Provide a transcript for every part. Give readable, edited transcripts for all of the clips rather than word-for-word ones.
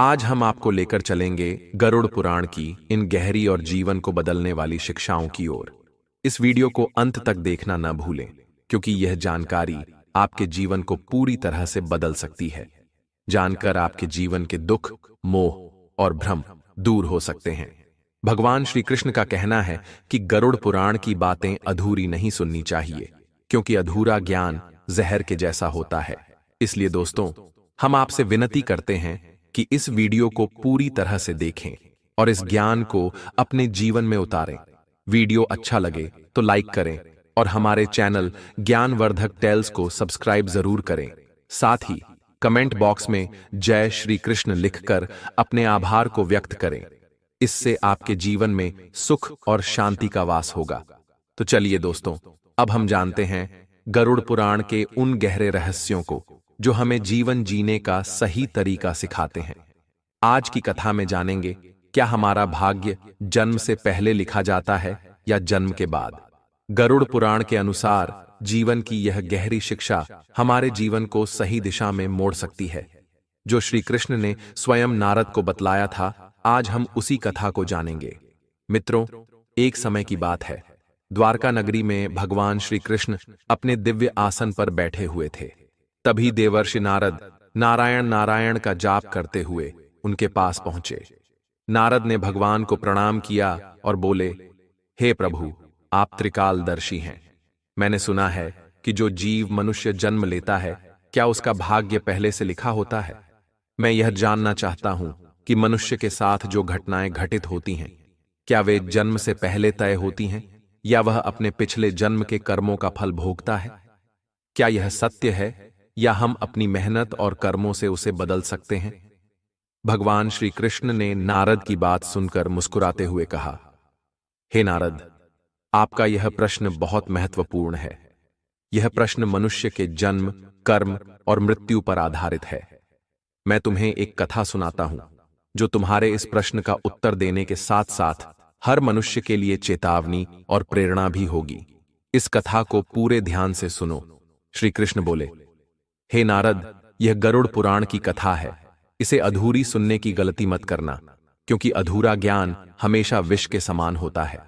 आज हम आपको लेकर चलेंगे गरुड़ पुराण की इन गहरी और जीवन को बदलने वाली शिक्षाओं की ओर। इस वीडियो को अंत तक देखना न भूलें, क्योंकि यह जानकारी आपके जीवन को पूरी तरह से बदल सकती है। जानकर आपके जीवन के दुख, मोह और भ्रम दूर हो सकते हैं। भगवान श्री कृष्ण का कहना है कि गरुड़ पुराण की बातें अधूरी नहीं सुननी चाहिए, क्योंकि अधूरा ज्ञान जहर के जैसा होता है। इसलिए दोस्तों, हम आपसे विनती करते हैं कि इस वीडियो को पूरी तरह से देखें और इस ज्ञान को अपने जीवन में उतारें। वीडियो अच्छा लगे तो लाइक करें और हमारे चैनल ज्ञानवर्धक टेल्स को सब्सक्राइब जरूर करें। साथ ही कमेंट बॉक्स में जय श्री कृष्ण लिखकर अपने आभार को व्यक्त करें। इससे आपके जीवन में सुख और शांति का वास होगा। तो चलिए दोस्तों, अब हम जानते हैं गरुड़ पुराण के उन गहरे रहस्यों को जो हमें जीवन जीने का सही तरीका सिखाते हैं। आज की कथा में जानेंगे, क्या हमारा भाग्य जन्म से पहले लिखा जाता है या जन्म के बाद। गरुड़ पुराण के अनुसार जीवन की यह गहरी शिक्षा हमारे जीवन को सही दिशा में मोड़ सकती है। जो श्री कृष्ण ने स्वयं नारद को बतलाया था, आज हम उसी कथा को जानेंगे। मित्रों, एक समय की बात है। द्वारका नगरी में भगवान श्री कृष्ण अपने दिव्य आसन पर बैठे हुए थे। तभी देवर्षि नारद नारायण नारायण का जाप करते हुए उनके पास पहुंचे। नारद ने भगवान को प्रणाम किया और बोले, हे प्रभु, आप त्रिकालदर्शी हैं। मैंने सुना है कि जो जीव मनुष्य जन्म लेता है, क्या उसका भाग्य पहले से लिखा होता है। मैं यह जानना चाहता हूं कि मनुष्य के साथ जो घटनाएं घटित होती हैं, क्या वे जन्म से पहले तय होती हैं या वह अपने पिछले जन्म के कर्मों का फल भोगता है। क्या यह सत्य है या हम अपनी मेहनत और कर्मों से उसे बदल सकते हैं। भगवान श्री कृष्ण ने नारद की बात सुनकर मुस्कुराते हुए कहा, हे नारद, आपका यह प्रश्न बहुत महत्वपूर्ण है। यह प्रश्न मनुष्य के जन्म, कर्म और मृत्यु पर आधारित है। मैं तुम्हें एक कथा सुनाता हूं जो तुम्हारे इस प्रश्न का उत्तर देने के साथ साथ हर मनुष्य के लिए चेतावनी और प्रेरणा भी होगी। इस कथा को पूरे ध्यान से सुनो। श्री कृष्ण बोले, हे नारद, यह गरुड़ पुराण की कथा है। इसे अधूरी सुनने की गलती मत करना, क्योंकि अधूरा ज्ञान हमेशा विष के समान होता है।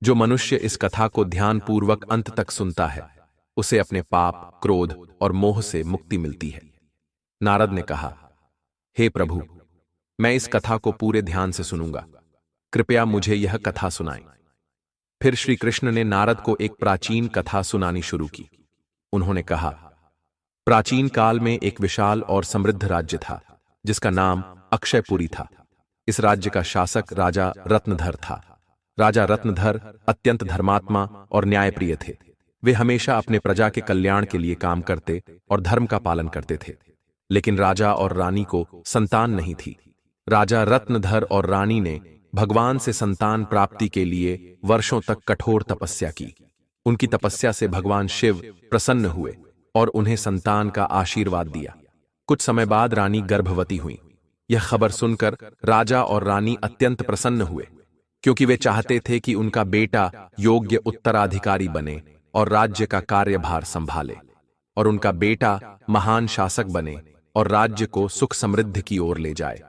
जो मनुष्य इस कथा को ध्यानपूर्वक अंत तक सुनता है, उसे अपने पाप, क्रोध और मोह से मुक्ति मिलती है। नारद ने कहा, हे प्रभु, मैं इस कथा को पूरे ध्यान से सुनूंगा। कृपया मुझे यह कथा सुनाएं। फिर श्री कृष्ण ने नारद को एक प्राचीन कथा सुनानी शुरू की। उन्होंने कहा, प्राचीन काल में एक विशाल और समृद्ध राज्य था, जिसका नाम अक्षयपुरी था। इस राज्य का शासक राजा रत्नधर था। राजा रत्नधर अत्यंत धर्मात्मा और न्यायप्रिय थे। वे हमेशा अपने प्रजा के कल्याण के लिए काम करते और धर्म का पालन करते थे। लेकिन राजा और रानी को संतान नहीं थी। राजा रत्नधर और रानी ने भगवान से संतान प्राप्ति के लिए वर्षों तक कठोर तपस्या की। उनकी तपस्या से भगवान शिव प्रसन्न हुए और उन्हें संतान का आशीर्वाद दिया। कुछ समय बाद रानी गर्भवती हुई। यह खबर सुनकर राजा और रानी अत्यंत प्रसन्न हुए, क्योंकि वे चाहते थे कि उनका बेटा योग्य उत्तराधिकारी बने और राज्य का कार्यभार संभाले, और उनका बेटा महान शासक बने और राज्य को सुख समृद्धि की ओर ले जाए।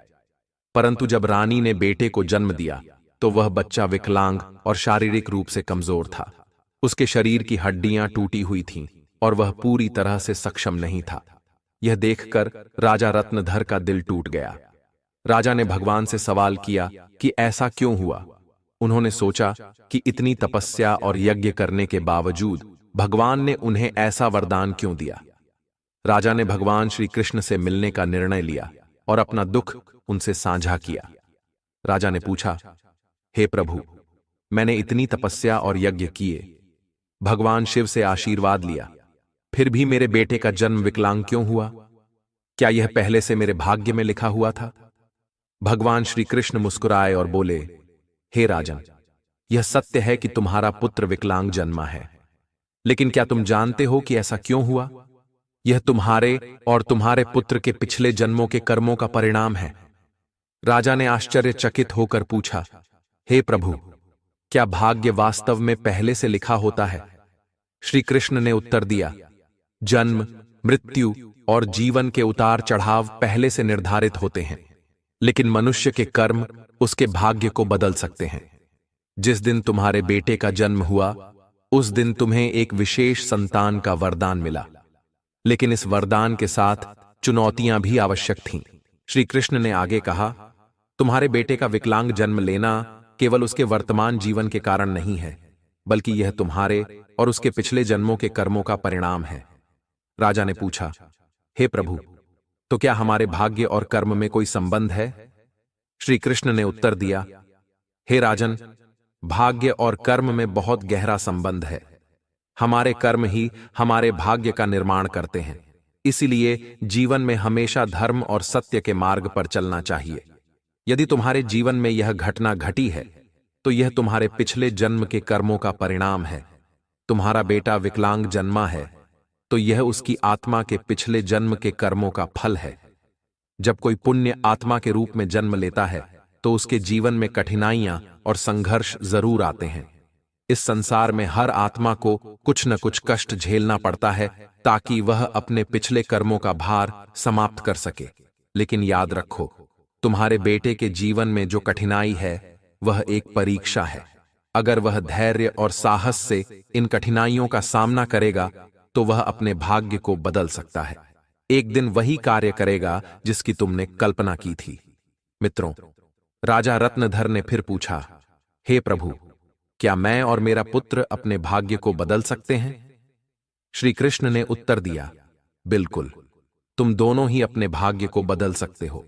परंतु जब रानी ने बेटे को जन्म दिया, तो वह बच्चा विकलांग और शारीरिक रूप से कमजोर था। उसके शरीर की हड्डियां टूटी हुई थीं और वह पूरी तरह से सक्षम नहीं था। यह देखकर राजा रत्नधर का दिल टूट गया। राजा ने भगवान से सवाल किया कि ऐसा क्यों हुआ। उन्होंने सोचा कि इतनी तपस्या और यज्ञ करने के बावजूद भगवान ने उन्हें ऐसा वरदान क्यों दिया। राजा ने भगवान श्री कृष्ण से मिलने का निर्णय लिया और अपना दुख उनसे साझा किया। राजा ने पूछा, हे प्रभु, मैंने इतनी तपस्या और यज्ञ किए, भगवान शिव से आशीर्वाद लिया, फिर भी मेरे बेटे का जन्म विकलांग क्यों हुआ। क्या यह पहले से मेरे भाग्य में लिखा हुआ था। भगवान श्री कृष्ण मुस्कुराए और बोले, हे राजन, यह सत्य है कि तुम्हारा पुत्र विकलांग जन्मा है, लेकिन क्या तुम जानते हो कि ऐसा क्यों हुआ। यह तुम्हारे और तुम्हारे पुत्र के पिछले जन्मों के कर्मों का परिणाम है। राजा ने आश्चर्यचकित होकर पूछा, हे प्रभु, क्या भाग्य वास्तव में पहले से लिखा होता है। श्री कृष्ण ने उत्तर दिया, जन्म, मृत्यु और जीवन के उतार चढ़ाव पहले से निर्धारित होते हैं। लेकिन मनुष्य के कर्म उसके भाग्य को बदल सकते हैं। जिस दिन तुम्हारे बेटे का जन्म हुआ, उस दिन तुम्हें एक विशेष संतान का वरदान मिला, लेकिन इस वरदान के साथ चुनौतियां भी आवश्यक थीं। श्री कृष्ण ने आगे कहा, तुम्हारे बेटे का विकलांग जन्म लेना केवल उसके वर्तमान जीवन के कारण नहीं है, बल्कि यह तुम्हारे और उसके पिछले जन्मों के कर्मों का परिणाम है। राजा ने पूछा, हे प्रभु, तो क्या हमारे भाग्य और कर्म में कोई संबंध है? श्री कृष्ण ने उत्तर दिया, हे राजन, भाग्य और कर्म में बहुत गहरा संबंध है। हमारे कर्म ही हमारे भाग्य का निर्माण करते हैं। इसीलिए जीवन में हमेशा धर्म और सत्य के मार्ग पर चलना चाहिए। यदि तुम्हारे जीवन में यह घटना घटी है, तो यह तुम्हारे पिछले जन्म के कर्मों का परिणाम है। तुम्हारा बेटा विकलांग जन्मा है, तो यह उसकी आत्मा के पिछले जन्म के कर्मों का फल है। जब कोई पुण्य आत्मा के रूप में जन्म लेता है, तो उसके जीवन में कठिनाइयां और संघर्ष जरूर आते हैं। इस संसार में हर आत्मा को कुछ न कुछ कष्ट झेलना पड़ता है, ताकि वह अपने पिछले कर्मों का भार समाप्त कर सके। लेकिन याद रखो, तुम्हारे बेटे के जीवन में जो कठिनाई है, वह एक परीक्षा है। अगर वह धैर्य और साहस से इन कठिनाइयों का सामना करेगा, तो वह अपने भाग्य को बदल सकता है। एक दिन वही कार्य करेगा जिसकी तुमने कल्पना की थी। मित्रों, राजा रत्नधर ने फिर पूछा, हे प्रभु, क्या मैं और मेरा पुत्र अपने भाग्य को बदल सकते हैं? श्री कृष्ण ने उत्तर दिया, बिल्कुल, तुम दोनों ही अपने भाग्य को बदल सकते हो।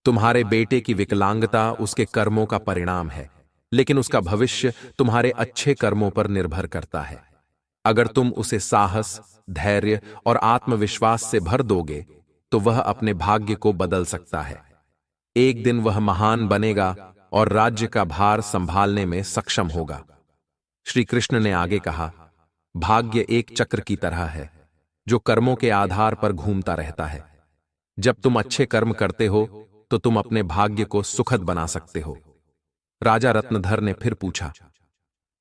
तुम्हारे बेटे की विकलांगता उसके कर्मों का परिणाम है, लेकिन उसका भविष्य तुम्हारे अच्छे कर्मों पर निर्भर करता है। अगर तुम उसे साहस, धैर्य और आत्मविश्वास से भर दोगे, तो वह अपने भाग्य को बदल सकता है। एक दिन वह महान बनेगा और राज्य का भार संभालने में सक्षम होगा। श्री कृष्ण ने आगे कहा, भाग्य एक चक्र की तरह है, जो कर्मों के आधार पर घूमता रहता है। जब तुम अच्छे कर्म करते हो, तो तुम अपने भाग्य को सुखद बना सकते हो। राजा रत्नधर ने फिर पूछा,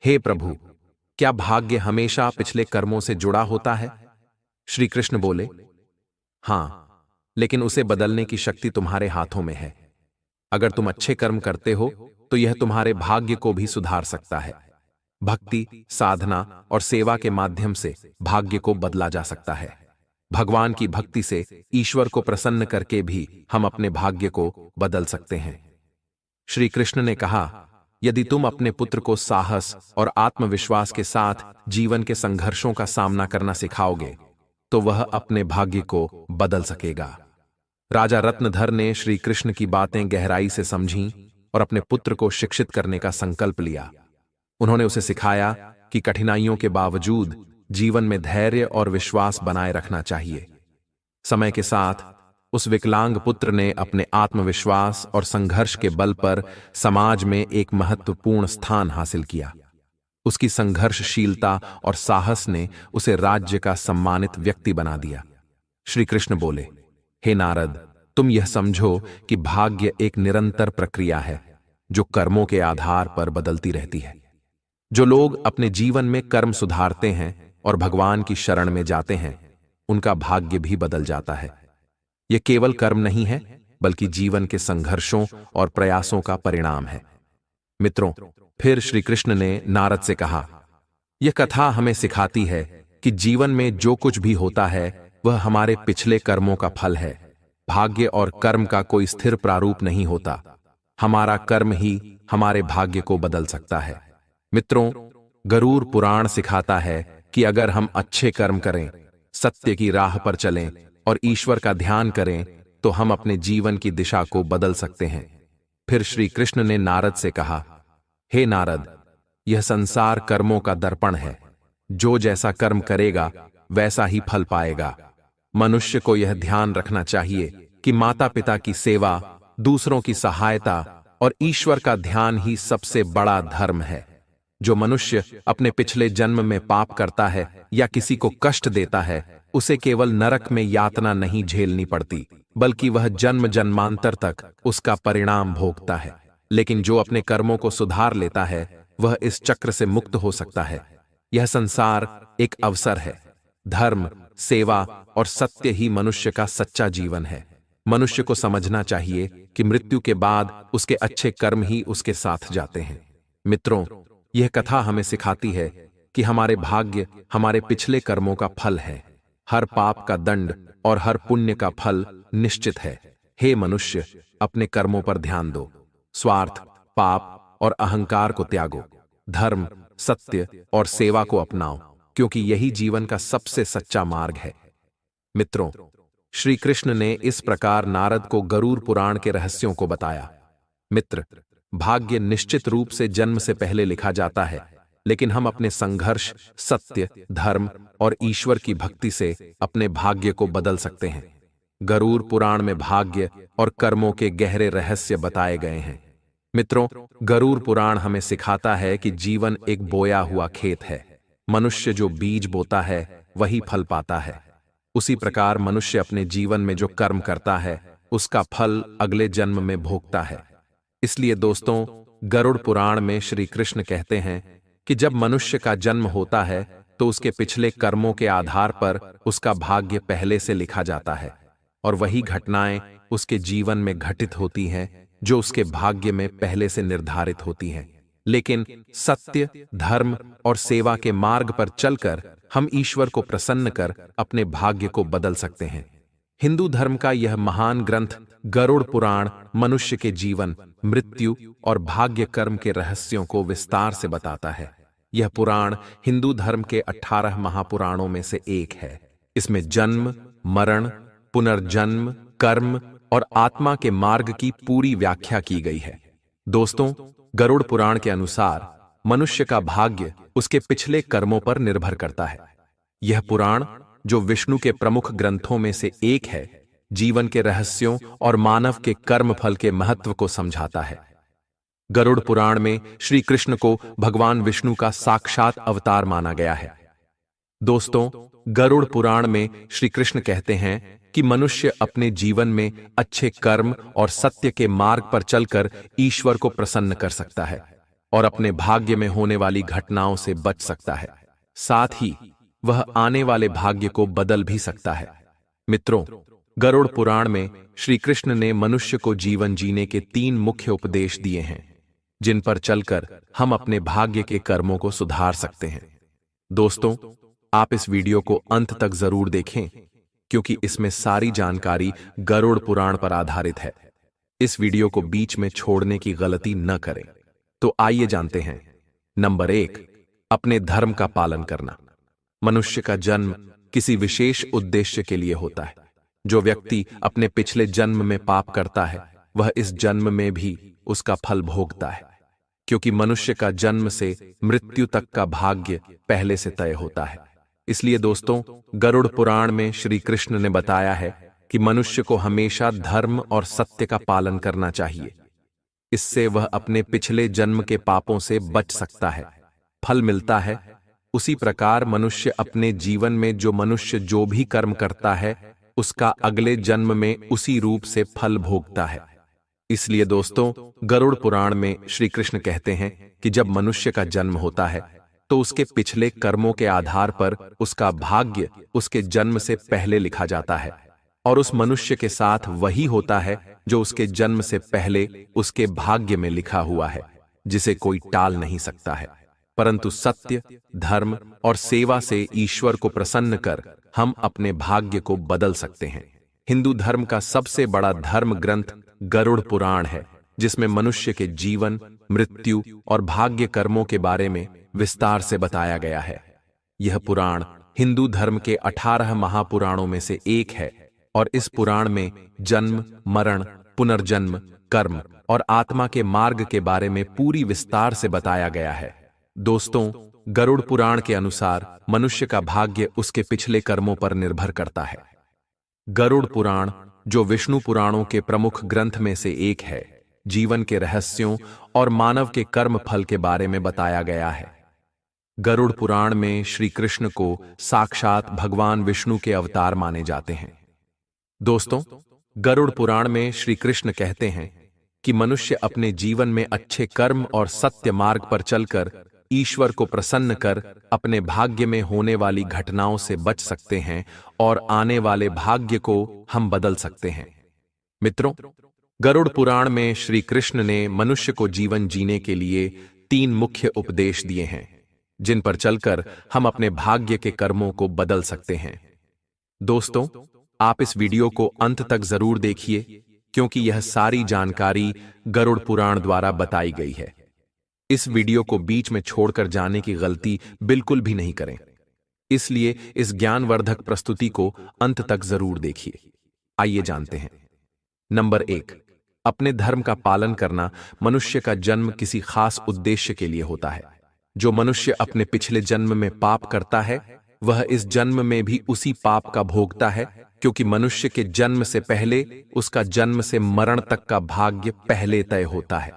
हे प्रभु, क्या भाग्य हमेशा पिछले कर्मों से जुड़ा होता है? श्री कृष्ण बोले, हां, लेकिन उसे बदलने की शक्ति तुम्हारे हाथों में है। अगर तुम अच्छे कर्म करते हो, तो यह तुम्हारे भाग्य को भी सुधार सकता है। भक्ति, साधना और सेवा के माध्यम से भाग्य को बदला जा सकता है। भगवान की भक्ति से ईश्वर को प्रसन्न करके भी हम अपने भाग्य को बदल सकते हैं। श्री कृष्ण ने कहा, यदि तुम अपने पुत्र को साहस और आत्मविश्वास के साथ जीवन के संघर्षों का सामना करना सिखाओगे, तो वह अपने भाग्य को बदल सकेगा। राजा रत्नधर ने श्री कृष्ण की बातें गहराई से समझीं और अपने पुत्र को शिक्षित करने का संकल्प लिया। उन्होंने उसे सिखाया कि कठिनाइयों के बावजूद जीवन में धैर्य और विश्वास बनाए रखना चाहिए। समय के साथ उस विकलांग पुत्र ने अपने आत्मविश्वास और संघर्ष के बल पर समाज में एक महत्वपूर्ण स्थान हासिल किया। उसकी संघर्षशीलता और साहस ने उसे राज्य का सम्मानित व्यक्ति बना दिया। श्री कृष्ण बोले, हे नारद, तुम यह समझो कि भाग्य एक निरंतर प्रक्रिया है, जो कर्मों के आधार पर बदलती रहती है। जो लोग अपने जीवन में कर्म सुधारते हैं और भगवान की शरण में जाते हैं, उनका भाग्य भी बदल जाता है। यह केवल कर्म नहीं है, बल्कि जीवन के संघर्षों और प्रयासों का परिणाम है। मित्रों, फिर श्री कृष्ण ने नारद से कहा, यह कथा हमें सिखाती है कि जीवन में जो कुछ भी होता है, वह हमारे पिछले कर्मों का फल है। भाग्य और कर्म का कोई स्थिर प्रारूप नहीं होता। हमारा कर्म ही हमारे भाग्य को बदल सकता है। मित्रों, गरुड़ पुराण सिखाता है कि अगर हम अच्छे कर्म करें, सत्य की राह पर चलें और ईश्वर का ध्यान करें, तो हम अपने जीवन की दिशा को बदल सकते हैं। फिर श्री कृष्ण ने नारद से कहा, हे नारद, यह संसार कर्मों का दर्पण है। जो जैसा कर्म करेगा, वैसा ही फल पाएगा। मनुष्य को यह ध्यान रखना चाहिए कि माता पिता की सेवा, दूसरों की सहायता और ईश्वर का ध्यान ही सबसे बड़ा धर्म है। जो मनुष्य अपने पिछले जन्म में पाप करता है या किसी को कष्ट देता है, उसे केवल नरक में यातना नहीं झेलनी पड़ती, बल्कि वह जन्म जन्मांतर तक उसका परिणाम भोगता है। लेकिन जो अपने कर्मों को सुधार लेता है, वह इस चक्र से मुक्त हो सकता है। यह संसार एक अवसर है। धर्म, सेवा और सत्य ही मनुष्य का सच्चा जीवन है। मनुष्य को समझना चाहिए कि मृत्यु के बाद उसके अच्छे कर्म ही उसके साथ जाते हैं। मित्रों, यह कथा हमें सिखाती है कि हमारे भाग्य हमारे पिछले कर्मों का फल है। हर पाप का दंड और हर पुण्य का फल निश्चित है। हे मनुष्य, अपने कर्मों पर ध्यान दो। स्वार्थ, पाप और अहंकार को त्यागो। धर्म, सत्य और सेवा को अपनाओ, क्योंकि यही जीवन का सबसे सच्चा मार्ग है। मित्रों, श्री कृष्ण ने इस प्रकार नारद को गरुड़ पुराण के रहस्यों को बताया। मित्र, भाग्य निश्चित रूप से जन्म से पहले लिखा जाता है, लेकिन हम अपने संघर्ष, सत्य, धर्म और ईश्वर की भक्ति से अपने भाग्य को बदल सकते हैं। गरुड़ पुराण में भाग्य और कर्मों के गहरे रहस्य बताए गए हैं। मित्रों, गरुड़ पुराण हमें सिखाता है कि जीवन एक बोया हुआ खेत है। मनुष्य जो बीज बोता है वही फल पाता है। उसी प्रकार मनुष्य अपने जीवन में जो कर्म करता है उसका फल अगले जन्म में भोगता है। इसलिए दोस्तों, गरुड़ पुराण में श्री कृष्ण कहते हैं कि जब मनुष्य का जन्म होता है तो उसके पिछले कर्मों के आधार पर उसका भाग्य पहले से लिखा जाता है, और वही घटनाएं उसके जीवन में घटित होती हैं जो उसके भाग्य में पहले से निर्धारित होती हैं। लेकिन सत्य, धर्म और सेवा के मार्ग पर चलकर हम ईश्वर को प्रसन्न कर अपने भाग्य को बदल सकते हैं। हिंदू धर्म का यह महान ग्रंथ गरुड़ पुराण मनुष्य के जीवन, मृत्यु और भाग्य कर्म के रहस्यों को विस्तार से बताता है। यह पुराण हिंदू धर्म के 18 महापुराणों में से एक है। इसमें जन्म, मरण, पुनर्जन्म, कर्म और आत्मा के मार्ग की पूरी व्याख्या की गई है। दोस्तों, गरुड़ पुराण के अनुसार मनुष्य का भाग्य उसके पिछले कर्मों पर निर्भर करता है। यह पुराण, जो विष्णु के प्रमुख ग्रंथों में से एक है, जीवन के रहस्यों और मानव के कर्म फल के महत्व को समझाता है। गरुड़ पुराण में श्री कृष्ण को भगवान विष्णु का साक्षात अवतार माना गया है। दोस्तों, गरुड़ पुराण में श्री कृष्ण कहते हैं कि मनुष्य अपने जीवन में अच्छे कर्म और सत्य के मार्ग पर चलकर ईश्वर को प्रसन्न कर सकता है और अपने भाग्य में होने वाली घटनाओं से बच सकता है। साथ ही वह आने वाले भाग्य को बदल भी सकता है। मित्रों, गरुड़ पुराण में श्री कृष्ण ने मनुष्य को जीवन जीने के 3 मुख्य उपदेश दिए हैं, जिन पर चलकर हम अपने भाग्य के कर्मों को सुधार सकते हैं। दोस्तों, आप इस वीडियो को अंत तक जरूर देखें, क्योंकि इसमें सारी जानकारी गरुड़ पुराण पर आधारित है। इस वीडियो को बीच में छोड़ने की गलती न करें। तो आइए जानते हैं। नंबर 1, अपने धर्म का पालन करना। मनुष्य का जन्म किसी विशेष उद्देश्य के लिए होता है। जो व्यक्ति अपने पिछले जन्म में पाप करता है, वह इस जन्म में भी उसका फल भोगता है, क्योंकि मनुष्य का जन्म से मृत्यु तक का भाग्य पहले से तय होता है। इसलिए दोस्तों, गरुड़ पुराण में श्री कृष्ण ने बताया है कि मनुष्य को हमेशा धर्म और सत्य का पालन करना चाहिए। इससे वह अपने पिछले जन्म के पापों से बच सकता है, फल मिलता है। उसी प्रकार मनुष्य अपने जीवन में जो भी कर्म करता है, उसका अगले जन्म में उसी रूप से फल भोगता है। इसलिए दोस्तों, गरुड़ पुराण में श्री कृष्ण कहते हैं कि जब मनुष्य का जन्म होता है तो उसके पिछले कर्मों के आधार पर उसका भाग्य उसके जन्म से पहले लिखा जाता है, और उस मनुष्य के साथ वही होता है जो उसके जन्म से पहले उसके भाग्य में लिखा हुआ है, जिसे कोई टाल नहीं सकता है। परंतु सत्य, धर्म और सेवा से ईश्वर को प्रसन्न कर हम अपने भाग्य को बदल सकते हैं। हिंदू धर्म का सबसे बड़ा धर्म ग्रंथ गरुड़ पुराण है, जिसमें मनुष्य के जीवन, मृत्यु और भाग्य कर्मों के बारे में विस्तार से बताया गया है। यह पुराण हिंदू धर्म के 18 महापुराणों में से एक है, और इस पुराण में जन्म, मरण, पुनर्जन्म, कर्म और आत्मा के मार्ग के बारे में पूरी विस्तार से बताया गया है। दोस्तों, गरुड़ पुराण के अनुसार मनुष्य का भाग्य उसके पिछले कर्मों पर निर्भर करता है। गरुड़ पुराण, जो विष्णु पुराणों के प्रमुख ग्रंथ में से एक है, जीवन के रहस्यों और मानव के कर्म फल के बारे में बताया गया है। गरुड़ पुराण में श्री कृष्ण को साक्षात भगवान विष्णु के अवतार माने जाते हैं। दोस्तों, गरुड़ पुराण में श्री कृष्ण कहते हैं कि मनुष्य अपने जीवन में अच्छे कर्म और सत्य मार्ग पर चलकर ईश्वर को प्रसन्न कर अपने भाग्य में होने वाली घटनाओं से बच सकते हैं और आने वाले भाग्य को हम बदल सकते हैं। मित्रों, गरुड़ पुराण में श्री कृष्ण ने मनुष्य को जीवन जीने के लिए 3 मुख्य उपदेश दिए हैं, जिन पर चलकर हम अपने भाग्य के कर्मों को बदल सकते हैं। दोस्तों, आप इस वीडियो को अंत तक जरूर देखिए, क्योंकि यह सारी जानकारी गरुड़ पुराण द्वारा बताई गई है। इस वीडियो को बीच में छोड़कर जाने की गलती बिल्कुल भी नहीं करें, इसलिए इस ज्ञानवर्धक प्रस्तुति को अंत तक जरूर देखिए। आइए जानते हैं। नंबर 1, अपने धर्म का पालन करना। मनुष्य का जन्म किसी खास उद्देश्य के लिए होता है। जो मनुष्य अपने पिछले जन्म में पाप करता है, वह इस जन्म में भी उसी पाप का भोगता है, क्योंकि मनुष्य के जन्म से पहले उसका जन्म से मरण तक का भाग्य पहले तय होता है।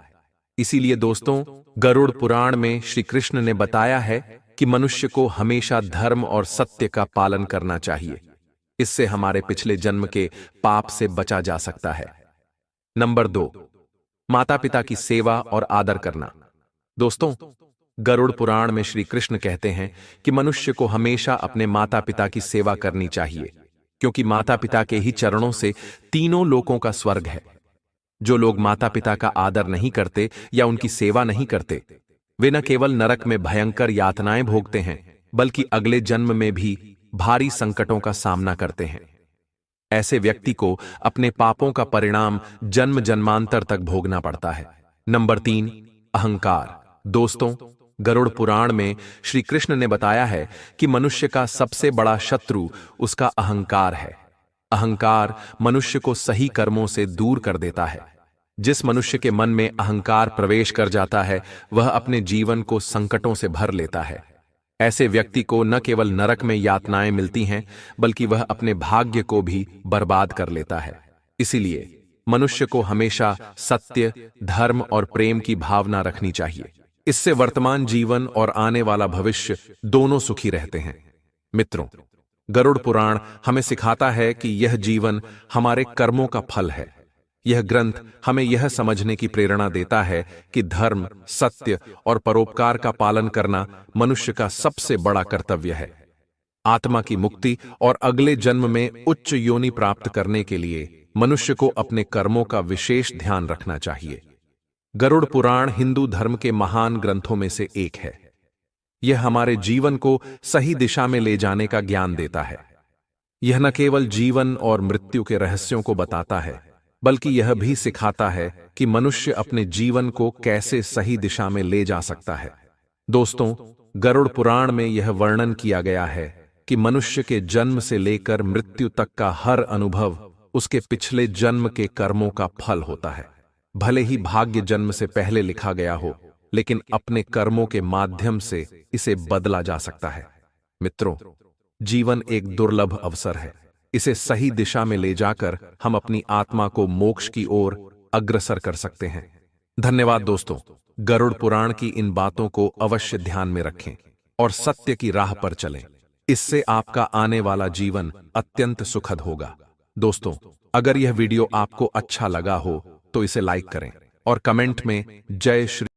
इसीलिए दोस्तों, गरुड़ पुराण में श्री कृष्ण ने बताया है कि मनुष्य को हमेशा धर्म और सत्य का पालन करना चाहिए। इससे हमारे पिछले जन्म के पाप से बचा जा सकता है। नंबर 2, माता पिता की सेवा और आदर करना। दोस्तों, गरुड़ पुराण में श्री कृष्ण कहते हैं कि मनुष्य को हमेशा अपने माता पिता की सेवा करनी चाहिए, क्योंकि माता पिता के ही चरणों से तीनों लोकों का स्वर्ग है। जो लोग माता पिता का आदर नहीं करते या उनकी सेवा नहीं करते, वे न केवल नरक में भयंकर यातनाएं भोगते हैं, बल्कि अगले जन्म में भी भारी संकटों का सामना करते हैं। ऐसे व्यक्ति को अपने पापों का परिणाम जन्म जन्मांतर तक भोगना पड़ता है। नंबर 3, अहंकार। दोस्तों, गरुड़ पुराण में श्री कृष्ण ने बताया है कि मनुष्य का सबसे बड़ा शत्रु उसका अहंकार है। अहंकार मनुष्य को सही कर्मों से दूर कर देता है। जिस मनुष्य के मन में अहंकार प्रवेश कर जाता है, वह अपने जीवन को संकटों से भर लेता है। ऐसे व्यक्ति को न केवल नरक में यातनाएं मिलती हैं, बल्कि वह अपने भाग्य को भी बर्बाद कर लेता है। इसीलिए मनुष्य को हमेशा सत्य, धर्म और प्रेम की भावना रखनी चाहिए। इससे वर्तमान जीवन और आने वाला भविष्य दोनों सुखी रहते हैं। मित्रों, गरुड़ पुराण हमें सिखाता है कि यह जीवन हमारे कर्मों का फल है। यह ग्रंथ हमें यह समझने की प्रेरणा देता है कि धर्म, सत्य और परोपकार का पालन करना मनुष्य का सबसे बड़ा कर्तव्य है। आत्मा की मुक्ति और अगले जन्म में उच्च योनि प्राप्त करने के लिए मनुष्य को अपने कर्मों का विशेष ध्यान रखना चाहिए। गरुड़ पुराण हिंदू धर्म के महान ग्रंथों में से एक है। यह हमारे जीवन को सही दिशा में ले जाने का ज्ञान देता है। यह न केवल जीवन और मृत्यु के रहस्यों को बताता है, बल्कि यह भी सिखाता है कि मनुष्य अपने जीवन को कैसे सही दिशा में ले जा सकता है। दोस्तों, गरुड़ पुराण में यह वर्णन किया गया है कि मनुष्य के जन्म से लेकर मृत्यु तक का हर अनुभव उसके पिछले जन्म के कर्मों का फल होता है। भले ही भाग्य जन्म से पहले लिखा गया हो, लेकिन अपने कर्मों के माध्यम से इसे बदला जा सकता है। मित्रों, जीवन एक दुर्लभ अवसर है। इसे सही दिशा में ले जाकर हम अपनी आत्मा को मोक्ष की ओर अग्रसर कर सकते हैं। धन्यवाद दोस्तों। गरुड़ पुराण की इन बातों को अवश्य ध्यान में रखें और सत्य की राह पर चलें। इससे आपका आने वाला जीवन अत्यंत सुखद होगा। दोस्तों, अगर यह वीडियो आपको अच्छा लगा हो तो इसे लाइक करें और कमेंट में जय श्री